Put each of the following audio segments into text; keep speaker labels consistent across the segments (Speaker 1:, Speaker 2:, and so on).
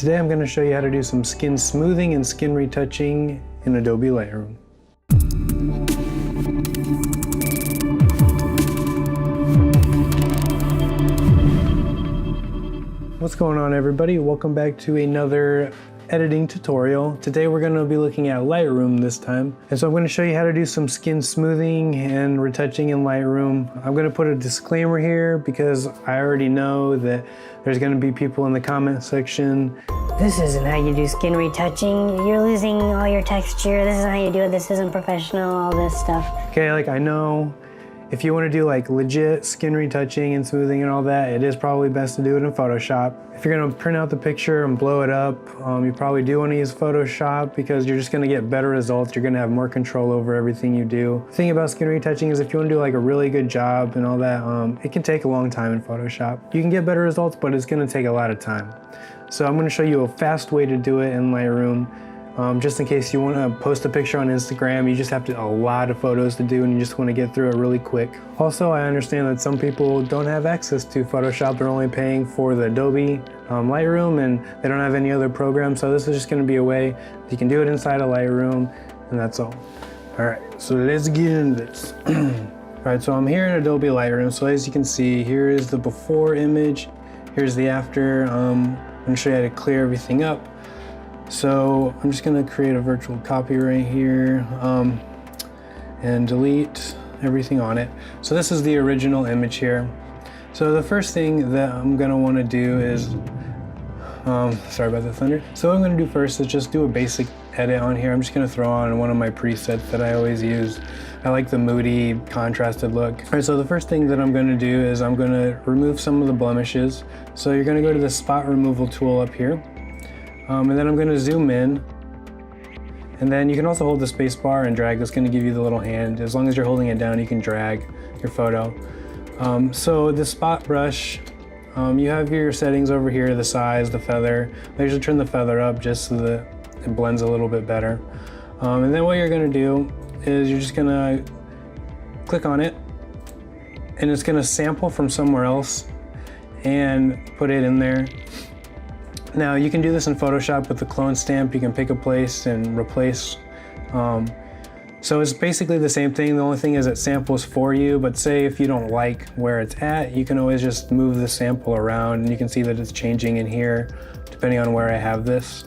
Speaker 1: Today I'm going to show you how to do some skin smoothing and skin retouching in Adobe Lightroom. What's going on, everybody? Welcome back to another editing tutorial. Today we're going to be looking at Lightroom this time. And so I'm going to show you how to do some skin smoothing and retouching in Lightroom. I'm going to put a disclaimer here because I already know that there's going to be people in the comment section.
Speaker 2: This isn't how you do skin retouching. You're losing all your texture. This isn't how you do it. This isn't professional, all this stuff.
Speaker 1: Okay, like I know if you want to do like legit skin retouching and smoothing and all that, it is probably best to do it in Photoshop. If you're going to print out the picture and blow it up, you probably do want to use Photoshop because you're just going to get better results. You're going to have more control over everything you do. The thing about skin retouching is if you want to do like a really good job and all that, it can take a long time in Photoshop. You can get better results, but it's going to take a lot of time. So I'm going to show you a fast way to do it in Lightroom. Just in case you want to post a picture on Instagram, you just have a lot of photos to do and you just want to get through it really quick. Also, I understand that some people don't have access to Photoshop. They're only paying for the Adobe Lightroom and they don't have any other program. So this is just going to be a way that you can do it inside of Lightroom, and that's all. All right, so let's get into this. All right, so I'm here in Adobe Lightroom. So as you can see, here is the before image. Here's the after. I'm going to show you how to clear everything up. So I'm just going to create a virtual copy right here and delete everything on it. So this is the original image here. So the first thing that I'm going to want to do is, sorry about the thunder. So what I'm going to do first is just do a basic edit on here. I'm just going to throw on one of my presets that I always use. I like the moody, contrasted look. All right, so the first thing that I'm going to do is I'm going to remove some of the blemishes. So you're going to go to the spot removal tool up here. And then I'm going to zoom in, and then you can also hold the space bar and drag. That's going to give you the little hand. As long as you're holding it down, you can drag your photo. So the spot brush, you have your settings over here, the size, the feather. I usually turn the feather up just so that it blends a little bit better. And then what you're going to do is you're just going to click on it, and it's going to sample from somewhere else and put it in there. Now you can do this in Photoshop with the clone stamp. You can pick a place and replace. So it's basically the same thing. The only thing is it samples for you, but say if you don't like where it's at, you can always just move the sample around and you can see that it's changing in here depending on where I have this.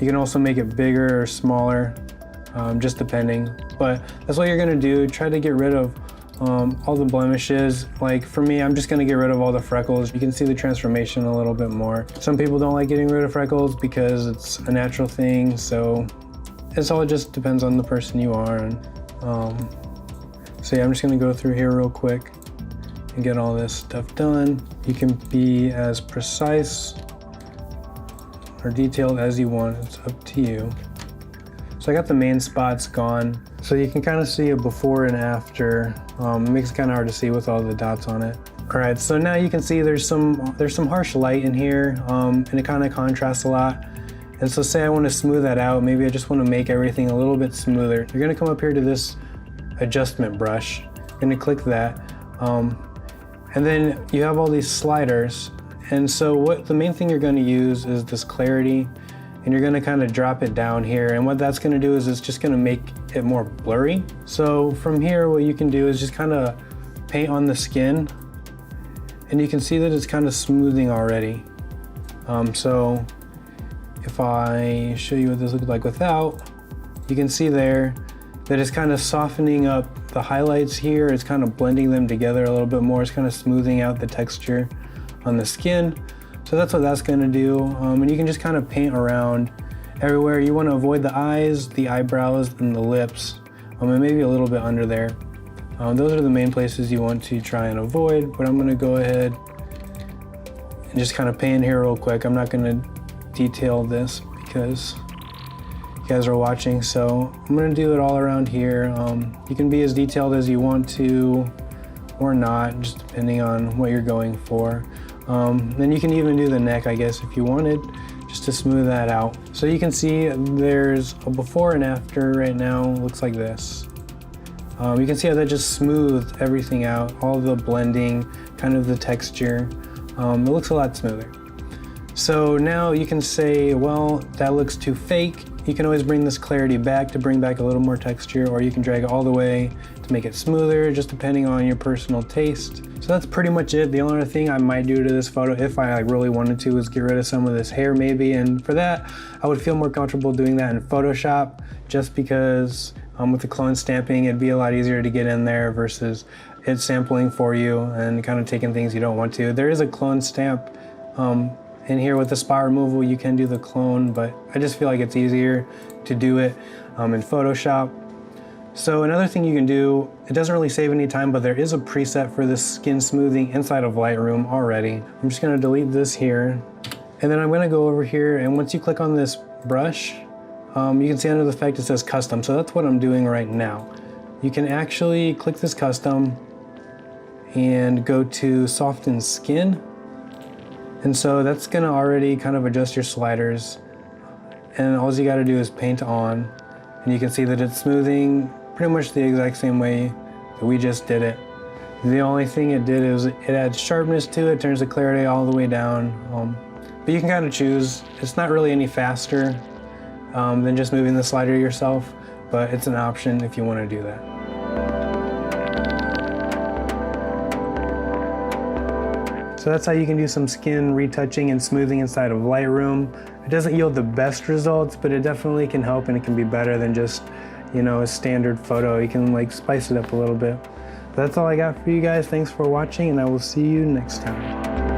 Speaker 1: You can also make it bigger or smaller, just depending. But that's what you're gonna do. Try to get rid of all the blemishes. Like for me, I'm just gonna get rid of all the freckles. You can see the transformation a little bit more. Some people don't like getting rid of freckles because it's a natural thing, so it just depends on the person you are. And so yeah, I'm just gonna go through here real quick and get all this stuff done. You can be as precise or detailed as you want. It's up to you. So I got the main spots gone. So you can kind of see a before and after. It makes it kind of hard to see with all the dots on it. All right, so now you can see there's some harsh light in here, and it kind of contrasts a lot. And so say I want to smooth that out, maybe I just want to make everything a little bit smoother. You're gonna come up here to this adjustment brush. You're gonna click that. And then you have all these sliders. And so the main thing you're gonna use is this clarity, and you're gonna kind of drop it down here. And what that's gonna do is it's just gonna make it more blurry. So from here, what you can do is just kind of paint on the skin, and you can see that it's kind of smoothing already. So if I show you what this looks like without, you can see there that it's kind of softening up the highlights here. It's kind of blending them together a little bit more. It's kind of smoothing out the texture on the skin. So that's what that's gonna do. And you can just kind of paint around everywhere. You wanna avoid the eyes, the eyebrows, and the lips, and maybe a little bit under there. Those are the main places you want to try and avoid, but I'm gonna go ahead and just kind of paint here real quick. I'm not gonna detail this because you guys are watching, so I'm gonna do it all around here. You can be as detailed as you want to or not, just depending on what you're going for. Then you can even do the neck, I guess, if you wanted, just to smooth that out. So you can see there's a before and after right now. Looks like this. You can see how that just smoothed everything out, all the blending, kind of the texture. It looks a lot smoother. So now you can say, well, that looks too fake. You can always bring this clarity back to bring back a little more texture, or you can drag it all the way to make it smoother, just depending on your personal taste. So that's pretty much it. The only other thing I might do to this photo, if I really wanted to, is get rid of some of this hair maybe. And for that, I would feel more comfortable doing that in Photoshop, just because with the clone stamping, it'd be a lot easier to get in there versus it sampling for you and kind of taking things you don't want to. There is a clone stamp in here with the spot removal. You can do the clone, but I just feel like it's easier to do it in Photoshop. So another thing you can do, it doesn't really save any time, but there is a preset for this skin smoothing inside of Lightroom already. I'm just gonna delete this here. And then I'm gonna go over here, and once you click on this brush, you can see under the effect it says custom. So that's what I'm doing right now. You can actually click this custom and go to soften skin. And so that's gonna already kind of adjust your sliders. And all you gotta do is paint on. And you can see that it's smoothing pretty much the exact same way that we just did it. The only thing it did is it adds sharpness to it, turns the clarity all the way down. But you can kind of choose. It's not really any faster than just moving the slider yourself, but it's an option if you want to do that. So that's how you can do some skin retouching and smoothing inside of Lightroom. It doesn't yield the best results, but it definitely can help, and it can be better than just, you know, a standard photo. You can like spice it up a little bit. But that's all I got for you guys. Thanks for watching, and I will see you next time.